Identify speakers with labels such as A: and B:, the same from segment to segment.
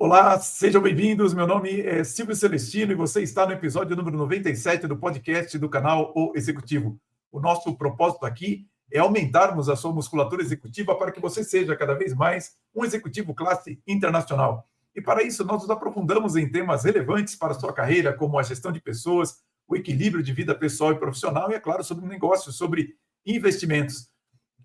A: Olá, sejam bem-vindos. Meu nome é Silvio Celestino e você está no episódio número 97 do podcast do canal O Executivo. O nosso propósito aqui é aumentarmos a sua musculatura executiva para que você seja cada vez mais um executivo classe internacional. E para isso, nós nos aprofundamos em temas relevantes para a sua carreira, como a gestão de pessoas, o equilíbrio de vida pessoal e profissional e, é claro, sobre negócios, sobre investimentos.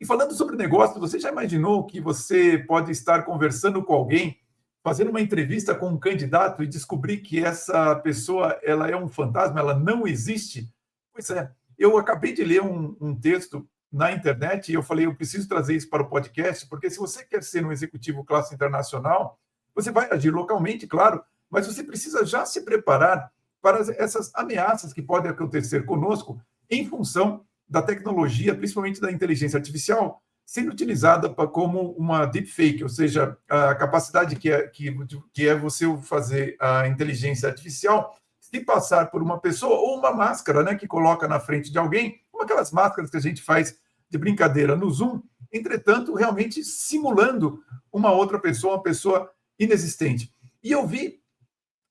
A: E falando sobre negócios, você já imaginou que você pode estar conversando com alguém, fazendo uma entrevista com um candidato e descobrir que essa pessoa ela é um fantasma, ela não existe? Pois é, eu acabei de ler um texto na internet e eu falei, eu preciso trazer isso para o podcast, porque se você quer ser um executivo classe internacional, você vai agir localmente, claro, mas você precisa já se preparar para essas ameaças que podem acontecer conosco em função da tecnologia, principalmente da inteligência artificial, sendo utilizada como uma deepfake, ou seja, a capacidade que é você fazer a inteligência artificial se passar por uma pessoa ou uma máscara, né, que coloca na frente de alguém, como aquelas máscaras que a gente faz de brincadeira no Zoom, entretanto, realmente simulando uma outra pessoa, uma pessoa inexistente. E eu vi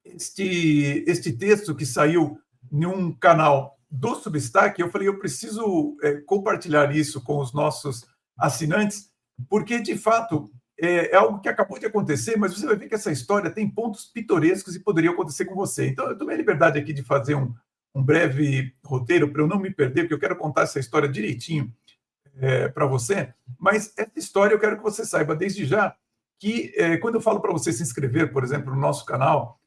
A: este texto que saiu em um canal do Substack, eu falei, eu preciso compartilhar isso com os nossos assinantes, porque, de fato, é algo que acabou de acontecer, mas você vai ver que essa história tem pontos pitorescos e poderia acontecer com você. Então, eu tomei a liberdade aqui de fazer um breve roteiro para eu não me perder, porque eu quero contar essa história direitinho para você, mas essa história eu quero que você saiba desde já que quando eu falo para você se inscrever, por exemplo, no nosso canal,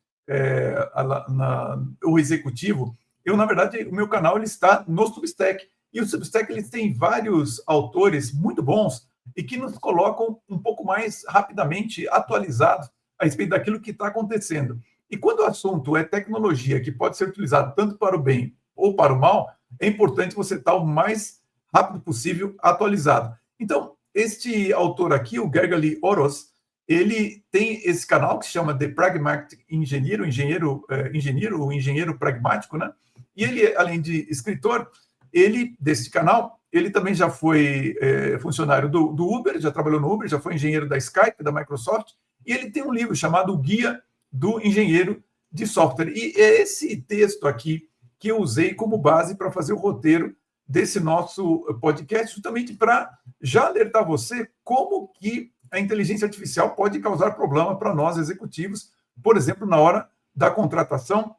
A: o Executivo, eu, na verdade, o meu canal ele está no Substack. E o Substack ele tem vários autores muito bons e que nos colocam um pouco mais rapidamente atualizados a respeito daquilo que está acontecendo. E quando o assunto é tecnologia, que pode ser utilizado tanto para o bem ou para o mal, é importante você estar o mais rápido possível atualizado. Então, este autor aqui, o Gergely Orosz, ele tem esse canal que se chama The Pragmatic Engineer, o engenheiro pragmático, né? E ele, além de escritor, desse canal, ele também já foi funcionário do Uber, já trabalhou no Uber, já foi engenheiro da Skype, da Microsoft, e ele tem um livro chamado O Guia do Engenheiro de Software. E é esse texto aqui que eu usei como base para fazer o roteiro desse nosso podcast, justamente para já alertar você como que a inteligência artificial pode causar problema para nós executivos, por exemplo, na hora da contratação,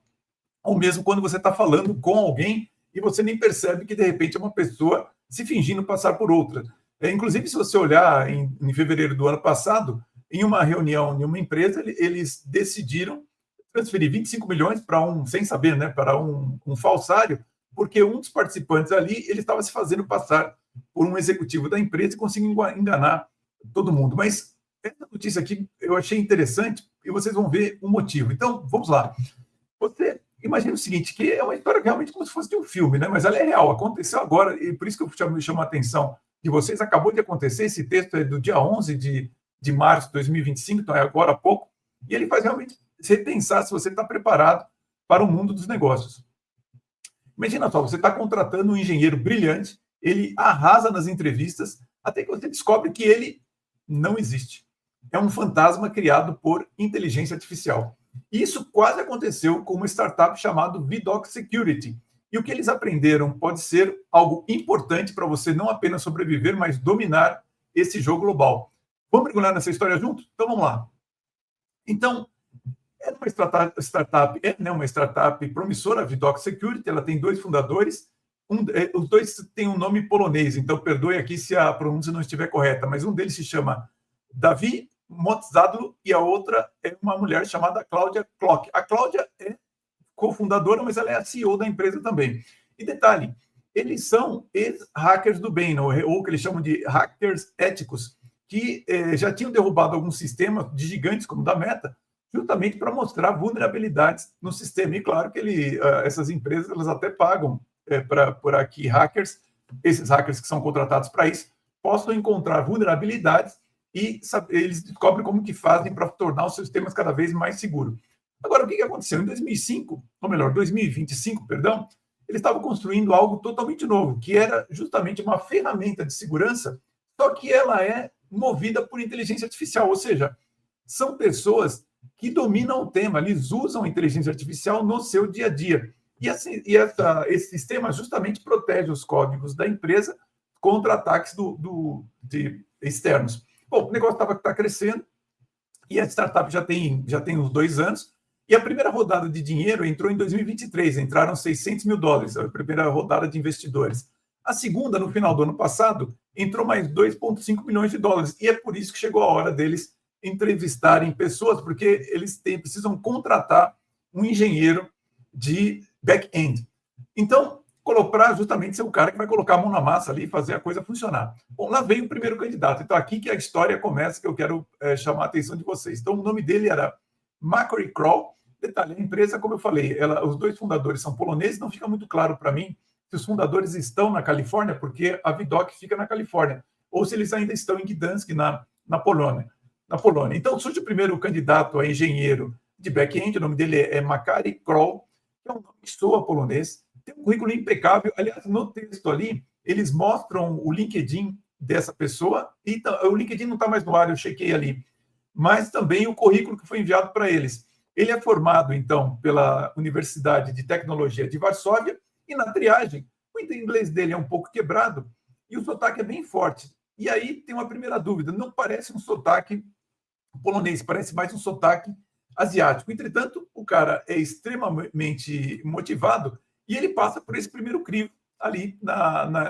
A: ou mesmo quando você está falando com alguém e você nem percebe que, de repente, é uma pessoa se fingindo passar por outra. Inclusive, se você olhar em fevereiro do ano passado, em uma reunião em uma empresa, eles decidiram transferir 25 milhões para sem saber, né, para um falsário, porque um dos participantes ali, ele estava se fazendo passar por um executivo da empresa e conseguiu enganar todo mundo. Mas essa notícia aqui eu achei interessante e vocês vão ver o motivo. Então, vamos lá. Você imagina o seguinte, que é uma história realmente como se fosse de um filme, né? Mas ela é real, aconteceu agora, e por isso que eu chamo a atenção de vocês. Acabou de acontecer, esse texto é do dia 11 de março de 2025, então é agora há pouco, e ele faz realmente você pensar se você está preparado para o mundo dos negócios. Imagina só, você está contratando um engenheiro brilhante, ele arrasa nas entrevistas, até que você descobre que ele não existe. É um fantasma criado por inteligência artificial. Isso quase aconteceu com uma startup chamada Vidoc Security. E o que eles aprenderam pode ser algo importante para você não apenas sobreviver, mas dominar esse jogo global. Vamos mergulhar nessa história junto? Então vamos lá. Então, uma startup promissora, a Vidoc Security, ela tem dois fundadores, os dois têm um nome polonês, então perdoe aqui se a pronúncia não estiver correta, mas um deles se chama Davi Motzadlo e a outra é uma mulher chamada Cláudia Klock. A Cláudia é cofundadora, mas ela é a CEO da empresa também. E detalhe, eles são ex-hackers do bem, ou que eles chamam de hackers éticos, que já tinham derrubado alguns sistemas de gigantes como o da Meta, justamente para mostrar vulnerabilidades no sistema. E claro que essas empresas elas até pagam para que esses hackers que são contratados para isso, possam encontrar vulnerabilidades e eles descobrem como que fazem para tornar os sistemas cada vez mais seguros. Agora, o que aconteceu? Em 2005, ou melhor, 2025, perdão, eles estavam construindo algo totalmente novo, que era justamente uma ferramenta de segurança, só que ela é movida por inteligência artificial, ou seja, são pessoas que dominam o tema, eles usam a inteligência artificial no seu dia a dia. E, assim, esse sistema justamente protege os códigos da empresa contra ataques de externos. Bom, o negócio tá crescendo e a startup já tem uns 2 anos. E a primeira rodada de dinheiro entrou em 2023, entraram $600 mil, a primeira rodada de investidores. A segunda, no final do ano passado, entrou mais $2,5 milhões. E é por isso que chegou a hora deles entrevistarem pessoas, porque eles precisam contratar um engenheiro de back-end. Então, para justamente ser o cara que vai colocar a mão na massa ali e fazer a coisa funcionar. Bom, lá veio o primeiro candidato. Então, aqui que a história começa, que eu quero chamar a atenção de vocês. Então, o nome dele era Macquarie Kroll. Detalhe, a empresa, como eu falei, os 2 fundadores são poloneses, não fica muito claro para mim se os fundadores estão na Califórnia, porque a Vidoc fica na Califórnia, ou se eles ainda estão em Gdansk, na Polônia. Então, surge o primeiro candidato a engenheiro de back-end, o nome dele é Macquarie Kroll, que é um nome que soa polonês, tem um currículo impecável. Aliás, no texto ali, eles mostram o LinkedIn dessa pessoa, e o LinkedIn não está mais no ar, eu chequei ali, mas também o currículo que foi enviado para eles. Ele é formado, então, pela Universidade de Tecnologia de Varsóvia, e na triagem, o inglês dele é um pouco quebrado, e o sotaque é bem forte. E aí tem uma primeira dúvida, não parece um sotaque polonês, parece mais um sotaque asiático. Entretanto, o cara é extremamente motivado e ele passa por esse primeiro crivo ali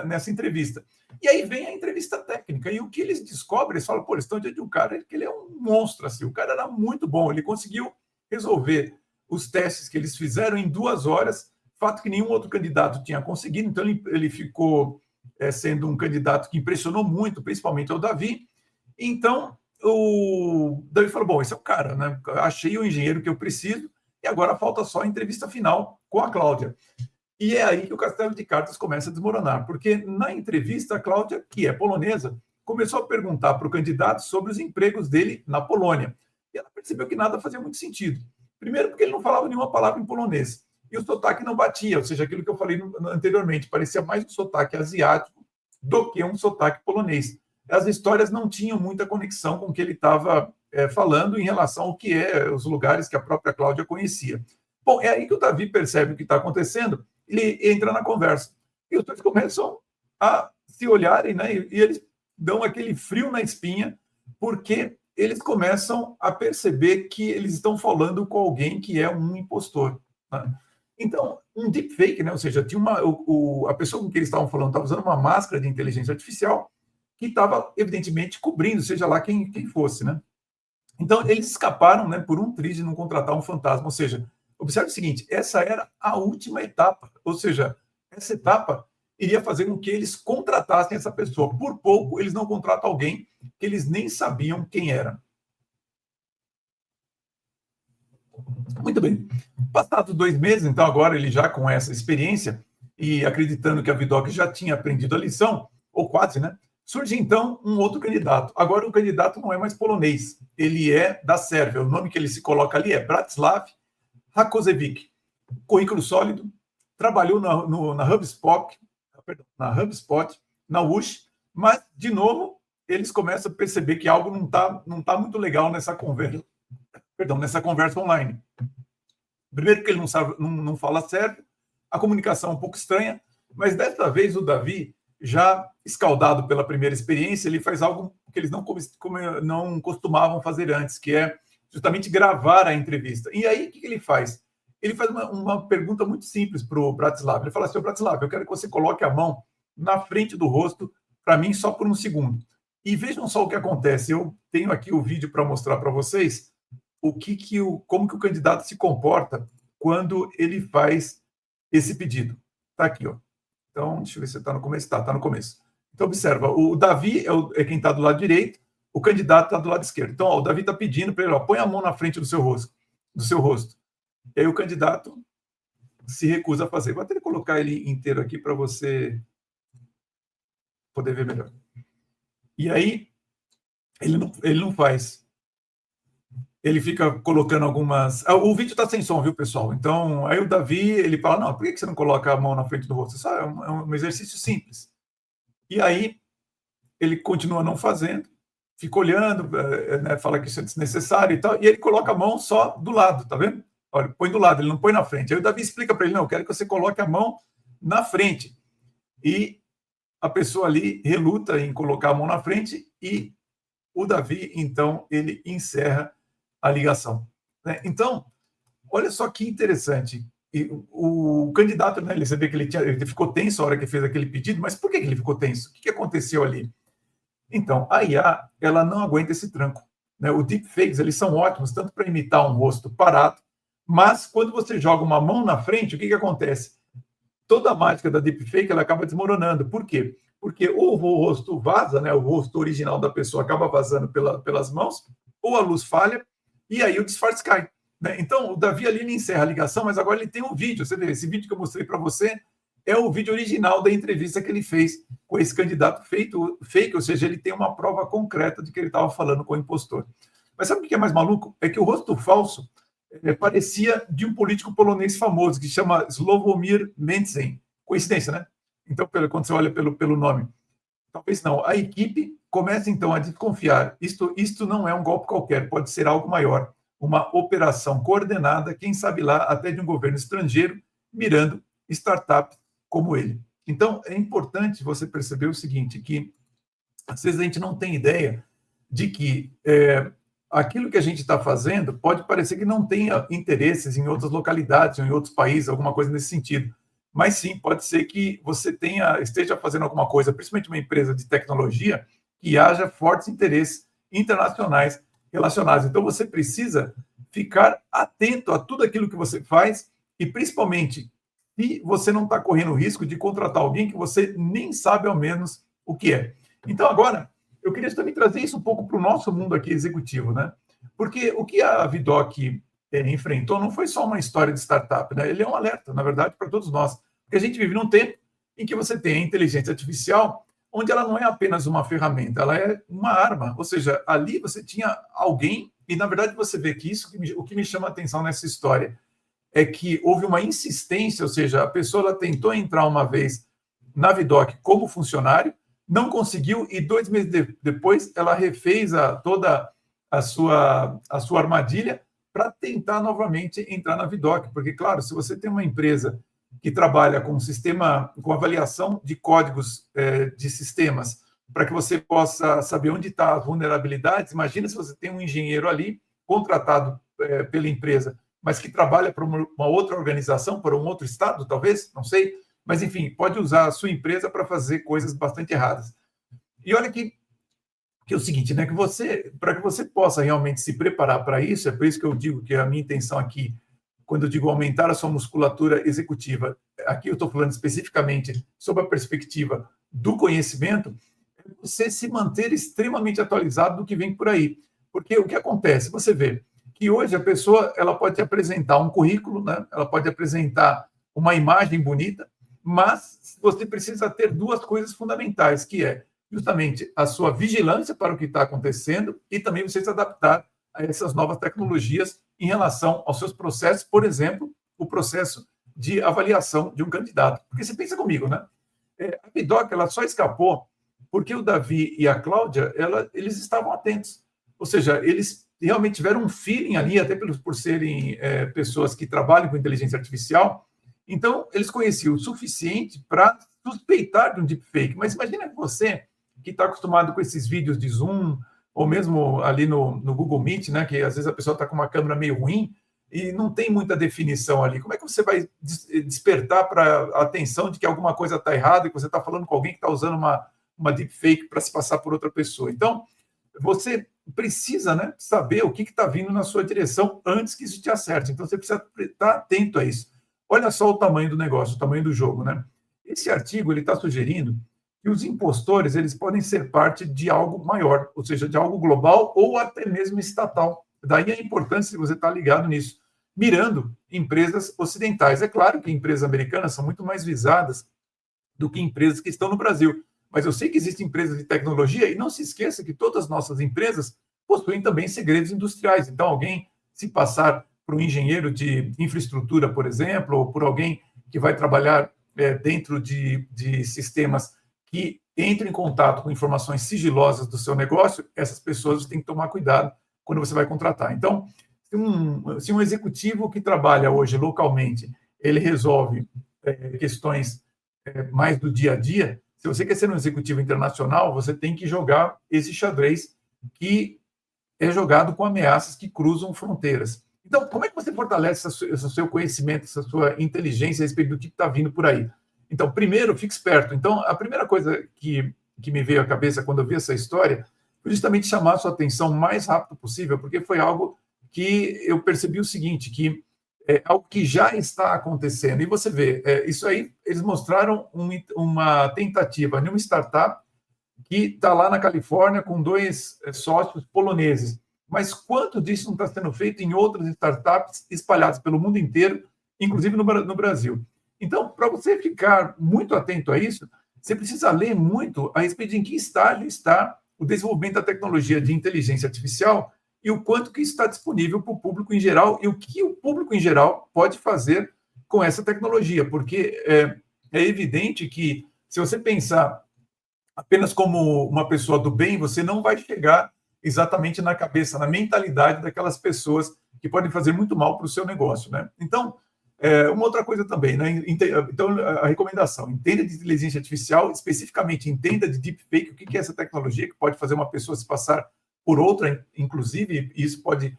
A: nessa entrevista. E aí vem a entrevista técnica, e o que eles descobrem, eles falam, eles estão diante de um cara que ele é um monstro, assim, o cara era muito bom, ele conseguiu resolver os testes que eles fizeram em 2 horas, fato que nenhum outro candidato tinha conseguido, então ele ficou sendo um candidato que impressionou muito, principalmente ao Davi. Então, o Davi falou, bom, esse é o cara, né? Achei o engenheiro que eu preciso, e agora falta só a entrevista final com a Cláudia. E é aí que o castelo de cartas começa a desmoronar, porque na entrevista, a Cláudia, que é polonesa, começou a perguntar para o candidato sobre os empregos dele na Polônia. E ela percebeu que nada fazia muito sentido. Primeiro, porque ele não falava nenhuma palavra em polonês. E o sotaque não batia, ou seja, aquilo que eu falei anteriormente, parecia mais um sotaque asiático do que um sotaque polonês. As histórias não tinham muita conexão com o que ele estava falando em relação ao que os lugares que a própria Cláudia conhecia. Bom, é aí que o Davi percebe o que está acontecendo, ele entra na conversa. E os dois começam a se olharem, né? E eles dão aquele frio na espinha, porque eles começam a perceber que eles estão falando com alguém que é um impostor, né? Então, um deepfake, né? Ou seja, tinha a pessoa com quem eles estavam falando estava usando uma máscara de inteligência artificial que estava, evidentemente, cobrindo, seja lá quem fosse, né? Então, eles escaparam, né, por um triz de não contratar um fantasma. Ou seja, observe o seguinte, essa era a última etapa. Ou seja, essa etapa iria fazer com que eles contratassem essa pessoa. Por pouco, eles não contratam alguém que eles nem sabiam quem era. Muito bem. Passados 2 meses, então agora ele já com essa experiência e acreditando que a Vidoc já tinha aprendido a lição, ou quase, né? Surge então um outro candidato. Agora o candidato não é mais polonês, ele é da Sérvia. O nome que ele se coloca ali é Bratislav Hakosevic. Currículo sólido, trabalhou na HubSpot, na Wush, mas, de novo, eles começam a perceber que algo não tá muito legal nessa conversa online. Primeiro que ele não fala certo, a comunicação é um pouco estranha, mas dessa vez o Davi, já escaldado pela primeira experiência, ele faz algo que eles não costumavam fazer antes, que é justamente gravar a entrevista. E aí, o que ele faz? Ele faz uma pergunta muito simples para o Bratislav. Ele fala assim, Bratislav, eu quero que você coloque a mão na frente do rosto para mim só por um segundo. E vejam só o que acontece. Eu tenho aqui o vídeo para mostrar para vocês como que o candidato se comporta quando ele faz esse pedido. Está aqui, ó. Então, deixa eu ver se está no começo. Está no começo. Então, observa, o Davi é quem está do lado direito, o candidato está do lado esquerdo. Então, ó, o Davi está pedindo para ele, põe a mão na frente do seu rosto. E aí o candidato se recusa a fazer. Vou até colocar ele inteiro aqui para você poder ver melhor. E aí, ele não faz. Ele fica colocando algumas... O vídeo está sem som, viu, pessoal? Então, aí o Davi, ele fala, não, por que você não coloca a mão na frente do rosto? Isso é um exercício simples. E aí, ele continua não fazendo, fica olhando, né, fala que isso é desnecessário e tal, e ele coloca a mão só do lado, tá vendo? Olha, põe do lado, ele não põe na frente. Aí o Davi explica para ele, não, eu quero que você coloque a mão na frente. E a pessoa ali reluta em colocar a mão na frente e o Davi, então, ele encerra a ligação. Né? Então, olha só que interessante. E o candidato, né, você vê que ele ficou tenso a hora que fez aquele pedido, mas por que ele ficou tenso? O que aconteceu ali? Então, a IA, ela não aguenta esse tranco. Né? Os deepfakes, eles são ótimos, tanto para imitar um rosto parado, mas quando você joga uma mão na frente, o que acontece? Toda a mágica da deepfake, ela acaba desmoronando. Por quê? Porque ou o rosto vaza, né? O rosto original da pessoa acaba vazando pelas mãos, ou a luz falha, e aí o disfarce cai. Né? Então, o Davi ali ele encerra a ligação, mas agora ele tem um vídeo. Você vê, esse vídeo que eu mostrei para você é o vídeo original da entrevista que ele fez com esse candidato fake, ou seja, ele tem uma prova concreta de que ele estava falando com o impostor. Mas sabe o que é mais maluco? É que o rosto falso parecia de um político polonês famoso, que chama Sławomir Mencen. Coincidência, né? Então, quando você olha pelo nome. Talvez não. A equipe começa, então, a desconfiar. Isto não é um golpe qualquer, pode ser algo maior. Uma operação coordenada, quem sabe lá, até de um governo estrangeiro, mirando startups como ele. Então, é importante você perceber o seguinte, que às vezes a gente não tem ideia de que aquilo que a gente está fazendo pode parecer que não tenha interesses em outras localidades ou em outros países, alguma coisa nesse sentido. Mas sim, pode ser que você esteja fazendo alguma coisa, principalmente uma empresa de tecnologia, que haja fortes interesses internacionais relacionados. Então, você precisa ficar atento a tudo aquilo que você faz e, principalmente, se você não está correndo o risco de contratar alguém que você nem sabe ao menos o que é. Então, agora, eu queria também trazer isso um pouco para o nosso mundo aqui executivo, né? Porque o que a Vidoc enfrentou não foi só uma história de startup, né? Ele é um alerta, na verdade, para todos nós. Porque a gente vive num tempo em que você tem a inteligência artificial, onde ela não é apenas uma ferramenta, ela é uma arma. Ou seja, ali você tinha alguém, e na verdade você vê que o que me chama a atenção nessa história é que houve uma insistência, ou seja, a pessoa ela tentou entrar uma vez na Vidoc como funcionário, não conseguiu, e 2 meses depois ela refez toda a sua armadilha para tentar novamente entrar na Vidoc, porque, claro, se você tem uma empresa que trabalha com com avaliação de códigos de sistemas, para que você possa saber onde estão as vulnerabilidades, imagina se você tem um engenheiro ali, contratado pela empresa, mas que trabalha para uma outra organização, para um outro estado, talvez, não sei, mas, enfim, pode usar a sua empresa para fazer coisas bastante erradas. E olha que é o seguinte, né, para que você possa realmente se preparar para isso, é por isso que eu digo que a minha intenção aqui, quando eu digo aumentar a sua musculatura executiva, aqui eu estou falando especificamente sobre a perspectiva do conhecimento, é você se manter extremamente atualizado do que vem por aí. Porque o que acontece? Você vê que hoje a pessoa ela pode apresentar um currículo, né, ela pode apresentar uma imagem bonita, mas você precisa ter duas coisas fundamentais, que é justamente a sua vigilância para o que está acontecendo e também você se adaptar a essas novas tecnologias em relação aos seus processos, por exemplo, o processo de avaliação de um candidato. Porque você pensa comigo, né? A Vidoc, ela só escapou porque o Davi e a Cláudia, eles estavam atentos. Ou seja, eles realmente tiveram um feeling ali, até por serem pessoas que trabalham com inteligência artificial. Então, eles conheciam o suficiente para suspeitar de um deepfake. Mas imagina você, que está acostumado com esses vídeos de Zoom, ou mesmo ali no Google Meet, né, que às vezes a pessoa está com uma câmera meio ruim e não tem muita definição ali. Como é que você vai despertar para a atenção de que alguma coisa está errada e que você está falando com alguém que está usando uma deepfake para se passar por outra pessoa? Então, você precisa, né, saber o que está vindo na sua direção antes que isso te acerte. Então, você precisa estar atento a isso. Olha só o tamanho do negócio, o tamanho do jogo, né? Esse artigo ele está sugerindo que os impostores eles podem ser parte de algo maior, ou seja, de algo global ou até mesmo estatal. Daí a importância de você estar ligado nisso, mirando empresas ocidentais. É claro que empresas americanas são muito mais visadas do que empresas que estão no Brasil, mas eu sei que existem empresas de tecnologia e não se esqueça que todas as nossas empresas possuem também segredos industriais. Então, alguém se passar por um engenheiro de infraestrutura, por exemplo, ou por alguém que vai trabalhar dentro de sistemas que entram em contato com informações sigilosas do seu negócio, essas pessoas você tem que tomar cuidado quando você vai contratar. Então, se um executivo que trabalha hoje localmente, ele resolve questões mais do dia a dia, se você quer ser um executivo internacional, você tem que jogar esse xadrez que é jogado com ameaças que cruzam fronteiras. Então, como é que você fortalece esse seu conhecimento, essa sua inteligência a respeito do que está vindo por aí? Então, primeiro, fique esperto. Então, a primeira coisa que me veio à cabeça quando eu vi essa história foi justamente chamar a sua atenção o mais rápido possível, porque foi algo que eu percebi o seguinte, que é algo que já está acontecendo. E você vê, isso aí, eles mostraram uma tentativa de uma startup que está lá na Califórnia com 2 sócios poloneses. Mas quanto disso não está sendo feito em outras startups espalhadas pelo mundo inteiro, inclusive no Brasil? Então, para você ficar muito atento a isso, você precisa ler muito a respeito de em que estágio está o desenvolvimento da tecnologia de inteligência artificial e o quanto que está disponível para o público em geral e o que o público em geral pode fazer com essa tecnologia, porque é evidente que se você pensar apenas como uma pessoa do bem, você não vai chegar exatamente na cabeça, na mentalidade daquelas pessoas que podem fazer muito mal para o seu negócio, né? Então, uma outra coisa também, né? Então, a recomendação, entenda de inteligência artificial, especificamente entenda de deepfake, o que é essa tecnologia que pode fazer uma pessoa se passar por outra, inclusive, isso pode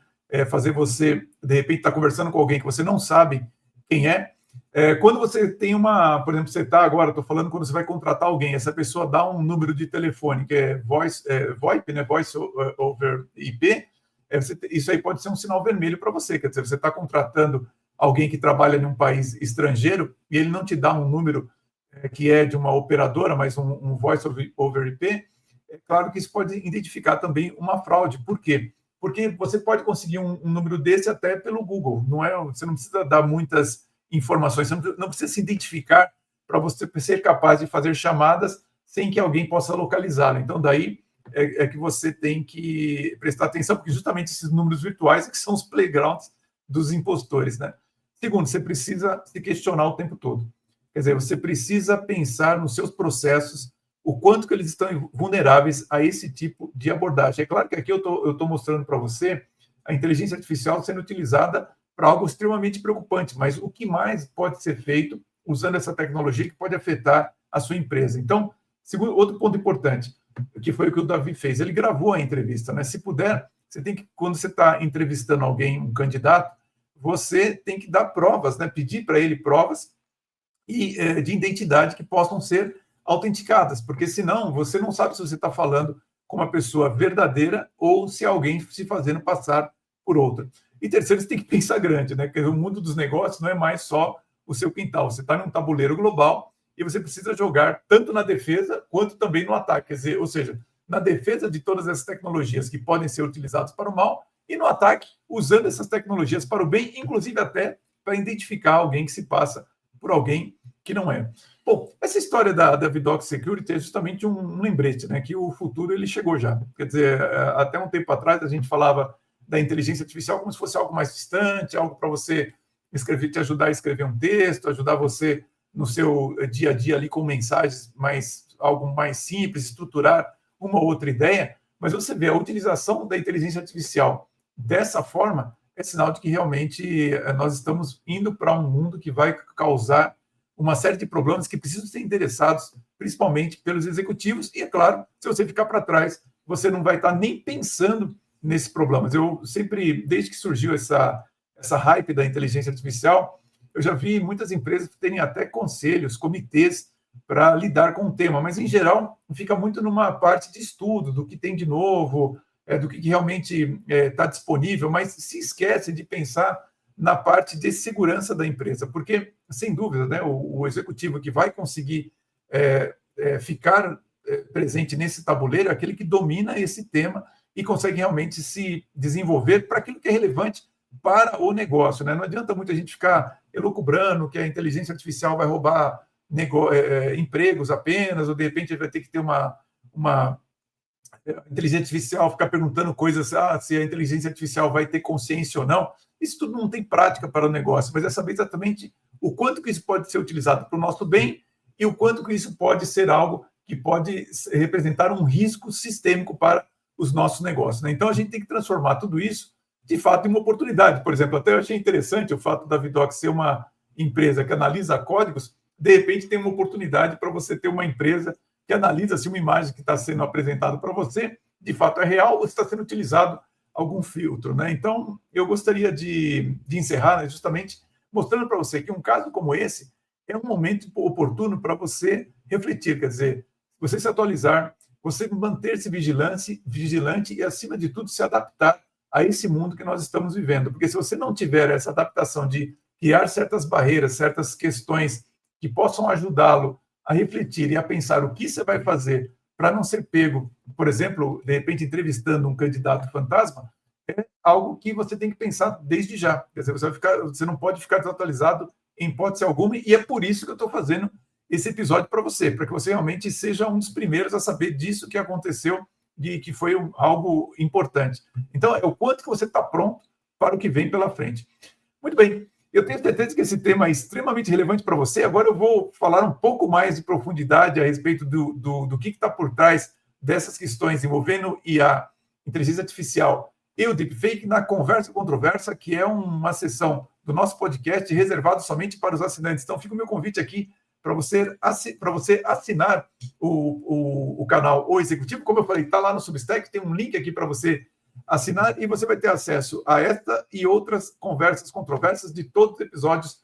A: fazer você, de repente, estar conversando com alguém que você não sabe quem é. Quando você tem por exemplo, você está agora, estou falando quando você vai contratar alguém, essa pessoa dá um número de telefone, que é VoIP, né? Voice over IP, isso aí pode ser um sinal vermelho para você, quer dizer, você está contratando alguém que trabalha em um país estrangeiro e ele não te dá um número que é de uma operadora, mas um voice over IP, é claro que isso pode identificar também uma fraude. Por quê? Porque você pode conseguir um número desse até pelo Google. Você não precisa dar muitas informações, você não precisa se identificar para você ser capaz de fazer chamadas sem que alguém possa localizá-lo. Então, daí é que você tem que prestar atenção, porque justamente esses números virtuais é que são os playgrounds dos impostores, né? Segundo, você precisa se questionar o tempo todo. Quer dizer, você precisa pensar nos seus processos, o quanto que eles estão vulneráveis a esse tipo de abordagem. É claro que aqui eu estou mostrando para você a inteligência artificial sendo utilizada para algo extremamente preocupante, mas o que mais pode ser feito usando essa tecnologia que pode afetar a sua empresa? Então, outro ponto importante, que foi o que o Davi fez, ele gravou a entrevista, né? Se puder, você tem que, quando você está entrevistando alguém, um candidato, você tem que dar provas, né? Pedir para ele provas de identidade que possam ser autenticadas, porque senão você não sabe se você está falando com uma pessoa verdadeira ou se é alguém se fazendo passar por outra. E terceiro, você tem que pensar grande, né? Porque o mundo dos negócios não é mais só o seu quintal. Você está num tabuleiro global e você precisa jogar tanto na defesa quanto também no ataque. Quer dizer, ou seja, na defesa de todas essas tecnologias que podem ser utilizadas para o mal e no ataque, usando essas tecnologias para o bem, inclusive até para identificar alguém que se passa por alguém que não é. Bom, essa história da Vidoc Security é justamente um lembrete, né? Que o futuro ele chegou já. Quer dizer, até um tempo atrás a gente falava da inteligência artificial como se fosse algo mais distante, algo para você escrever, te ajudar a escrever um texto, ajudar você no seu dia a dia ali com mensagens, algo mais simples, estruturar uma ou outra ideia. Mas você vê a utilização da inteligência artificial dessa forma é sinal de que realmente nós estamos indo para um mundo que vai causar uma série de problemas que precisam ser endereçados, principalmente pelos executivos. E, é claro, se você ficar para trás, você não vai estar nem pensando nesses problemas. Eu sempre, desde que surgiu essa hype da inteligência artificial, eu já vi muitas empresas terem até conselhos, comitês para lidar com o tema, mas, em geral, fica muito numa parte de estudo, do que tem de novo, do que realmente está disponível, mas se esquece de pensar na parte de segurança da empresa, porque, sem dúvida, né, o executivo que vai conseguir ficar presente nesse tabuleiro é aquele que domina esse tema e consegue realmente se desenvolver para aquilo que é relevante para o negócio, né? Não adianta muita gente ficar elucubrando que a inteligência artificial vai roubar empregos apenas, ou de repente vai ter que ter uma inteligência artificial, ficar perguntando coisas, se a inteligência artificial vai ter consciência ou não. Isso tudo não tem prática para o negócio, mas é saber exatamente o quanto que isso pode ser utilizado para o nosso bem e o quanto que isso pode ser algo que pode representar um risco sistêmico para os nossos negócios, né? Então, a gente tem que transformar tudo isso, de fato, em uma oportunidade. Por exemplo, até eu achei interessante o fato da Vidoc ser uma empresa que analisa códigos. De repente, tem uma oportunidade para você ter uma empresa que analisa se uma imagem que está sendo apresentada para você, de fato, é real ou está sendo utilizado algum filtro, né? Então, eu gostaria de encerrar, né, justamente mostrando para você que um caso como esse é um momento oportuno para você refletir, quer dizer, você se atualizar, você manter-se vigilante e, acima de tudo, se adaptar a esse mundo que nós estamos vivendo. Porque se você não tiver essa adaptação de criar certas barreiras, certas questões que possam ajudá-lo a refletir e a pensar o que você vai fazer para não ser pego, por exemplo, de repente entrevistando um candidato fantasma, é algo que você tem que pensar desde já. Quer dizer, você não pode ficar desatualizado em hipótese alguma, e é por isso que eu estou fazendo esse episódio para você, para que você realmente seja um dos primeiros a saber disso que aconteceu e que foi algo importante. Então, é o quanto que você está pronto para o que vem pela frente. Muito bem, eu tenho certeza que esse tema é extremamente relevante para você. Agora eu vou falar um pouco mais de profundidade a respeito do que está por trás dessas questões envolvendo IA, inteligência artificial e o deepfake na Conversa Controversa, que é uma sessão do nosso podcast reservado somente para os assinantes. Então, fica o meu convite aqui para você assinar o canal O Executivo. Como eu falei, está lá no Substack, tem um link aqui para você assinar e você vai ter acesso a esta e outras conversas controversas de todos os episódios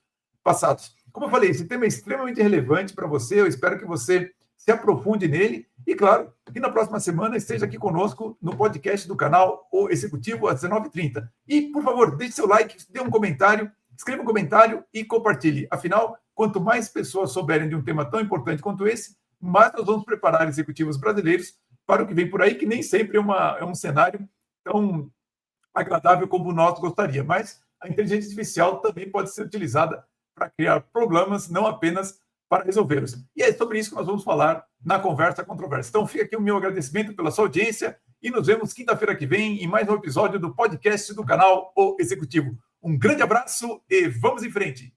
A: passados. Como eu falei, esse tema é extremamente relevante para você, eu espero que você se aprofunde nele e, claro, que na próxima semana esteja aqui conosco no podcast do canal O Executivo às 19h30. E, por favor, deixe seu like, dê um comentário, escreva um comentário e compartilhe. Afinal, quanto mais pessoas souberem de um tema tão importante quanto esse, mais nós vamos preparar executivos brasileiros para o que vem por aí, que nem sempre é um cenário tão agradável como nós gostaríamos. Mas a inteligência artificial também pode ser utilizada para criar problemas, não apenas para resolvê-los. E é sobre isso que nós vamos falar na Conversa Controversa. Então, fica aqui o meu agradecimento pela sua audiência e nos vemos quinta-feira que vem em mais um episódio do podcast do canal O Executivo. Um grande abraço e vamos em frente!